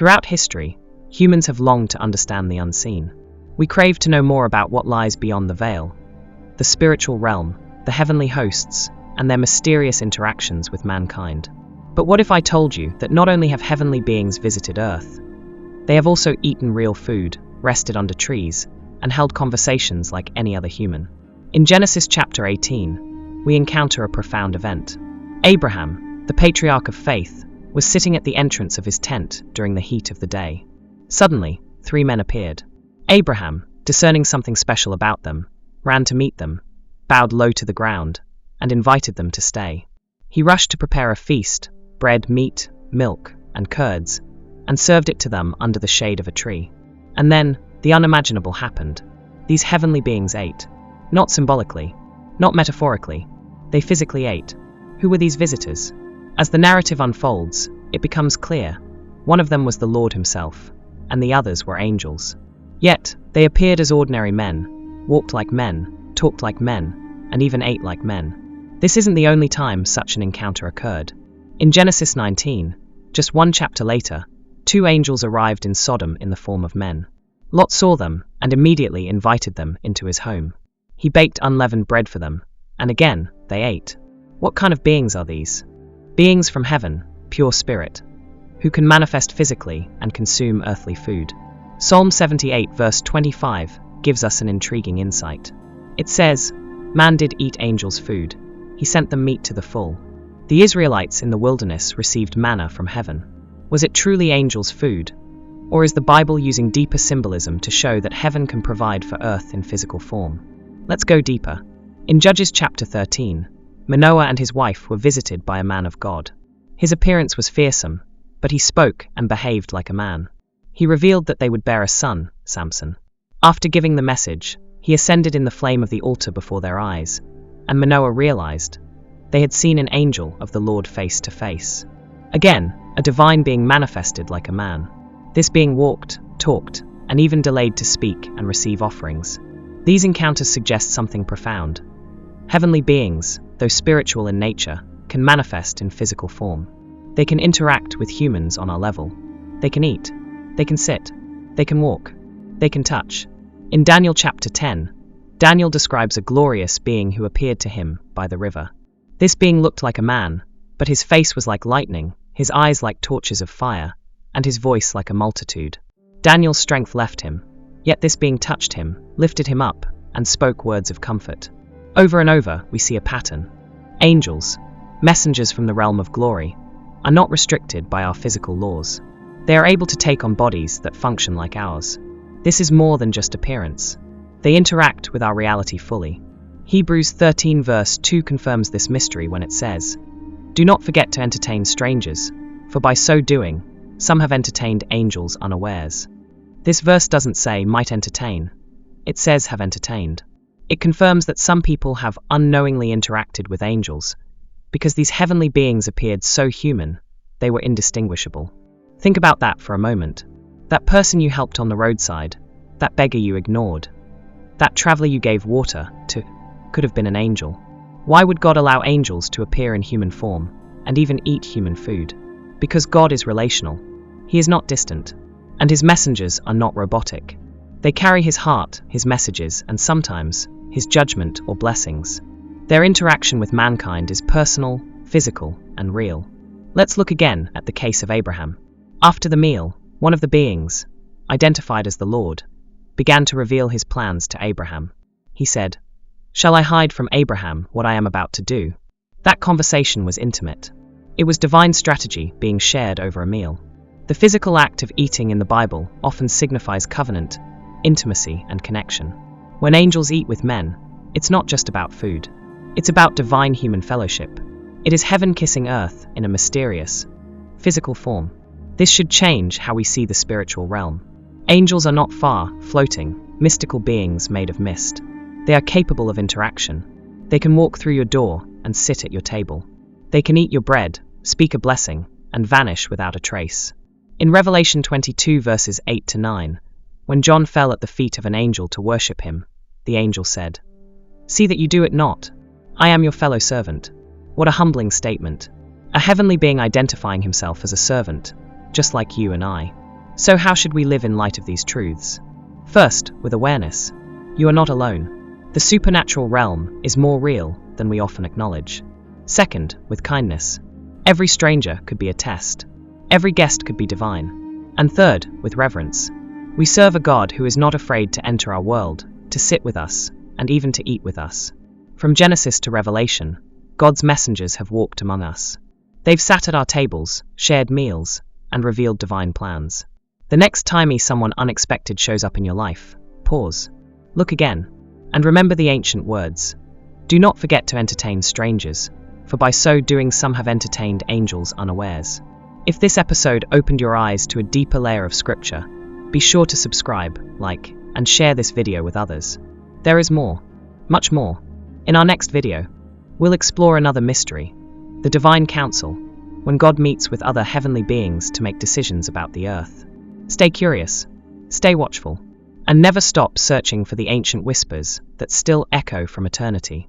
Throughout history, humans have longed to understand the unseen. We crave to know more about what lies beyond the veil, the spiritual realm, the heavenly hosts, and their mysterious interactions with mankind. But what if I told you that not only have heavenly beings visited Earth, they have also eaten real food, rested under trees, and held conversations like any other human? In Genesis chapter 18, we encounter a profound event. Abraham, the patriarch of faith, was sitting at the entrance of his tent during the heat of the day. Suddenly, 3 men appeared. Abraham, discerning something special about them, ran to meet them, bowed low to the ground, and invited them to stay. He rushed to prepare a feast, bread, meat, milk, and curds, and served it to them under the shade of a tree. And then, the unimaginable happened. These heavenly beings ate. Not symbolically, not metaphorically. They physically ate. Who were these visitors? As the narrative unfolds, it becomes clear. One of them was the Lord himself, and the others were angels. Yet, they appeared as ordinary men, walked like men, talked like men, and even ate like men. This isn't the only time such an encounter occurred. In Genesis 19, just 1 chapter later, 2 angels arrived in Sodom in the form of men. Lot saw them and immediately invited them into his home. He baked unleavened bread for them, and again, they ate. What kind of beings are these? Beings from heaven, pure spirit, who can manifest physically and consume earthly food. Psalm 78 verse 25 gives us an intriguing insight. It says, "Man did eat angels' food. He sent them meat to the full." The Israelites in the wilderness received manna from heaven. Was it truly angels' food? Or is the Bible using deeper symbolism to show that heaven can provide for earth in physical form? Let's go deeper. In Judges chapter 13, Manoah and his wife were visited by a man of God. His appearance was fearsome, but he spoke and behaved like a man. He revealed that they would bear a son, Samson. After giving the message, he ascended in the flame of the altar before their eyes, and Manoah realized they had seen an angel of the Lord face to face. Again, a divine being manifested like a man. This being walked, talked, and even delayed to speak and receive offerings. These encounters suggest something profound. Heavenly beings, though spiritual in nature, can manifest in physical form. They can interact with humans on our level. They can eat. They can sit. They can walk. They can touch. In Daniel chapter 10, Daniel describes a glorious being who appeared to him by the river. This being looked like a man, but his face was like lightning, his eyes like torches of fire, and his voice like a multitude. Daniel's strength left him, yet this being touched him, lifted him up, and spoke words of comfort. Over and over, we see a pattern. Angels, messengers from the realm of glory, are not restricted by our physical laws. They are able to take on bodies that function like ours. This is more than just appearance. They interact with our reality fully. Hebrews 13 verse 2 confirms this mystery when it says, "Do not forget to entertain strangers, for by so doing, some have entertained angels unawares." This verse doesn't say might entertain. It says have entertained. It confirms that some people have unknowingly interacted with angels, because these heavenly beings appeared so human, they were indistinguishable. Think about that for a moment. That person you helped on the roadside, that beggar you ignored, that traveler you gave water to, could have been an angel. Why would God allow angels to appear in human form, and even eat human food? Because God is relational. He is not distant, and his messengers are not robotic. They carry his heart, his messages, and sometimes his judgment or blessings. Their interaction with mankind is personal, physical, and real. Let's look again at the case of Abraham. After the meal, one of the beings, identified as the Lord, began to reveal his plans to Abraham. He said, "Shall I hide from Abraham what I am about to do?" That conversation was intimate. It was divine strategy being shared over a meal. The physical act of eating in the Bible often signifies covenant, intimacy, and connection. When angels eat with men, it's not just about food. It's about divine human fellowship. It is heaven kissing earth in a mysterious, physical form. This should change how we see the spiritual realm. Angels are not far, floating, mystical beings made of mist. They are capable of interaction. They can walk through your door and sit at your table. They can eat your bread, speak a blessing, and vanish without a trace. In Revelation 22 verses 8 to 9, when John fell at the feet of an angel to worship him, the angel said, "See that you do it not. I am your fellow servant." What a humbling statement. A heavenly being identifying himself as a servant, just like you and I. So how should we live in light of these truths? First, with awareness. You are not alone. The supernatural realm is more real than we often acknowledge. Second, with kindness. Every stranger could be a test. Every guest could be divine. And third, with reverence. We serve a God who is not afraid to enter our world, to sit with us, and even to eat with us. From Genesis to Revelation, God's messengers have walked among us. They've sat at our tables, shared meals, and revealed divine plans. The next time someone unexpected shows up in your life, pause, look again, and remember the ancient words. Do not forget to entertain strangers, for by so doing some have entertained angels unawares. If this episode opened your eyes to a deeper layer of scripture, be sure to subscribe, like, and share this video with others. There is more, much more. In our next video, we'll explore another mystery, the Divine Council, when God meets with other heavenly beings to make decisions about the earth. Stay curious, stay watchful, and never stop searching for the ancient whispers that still echo from eternity.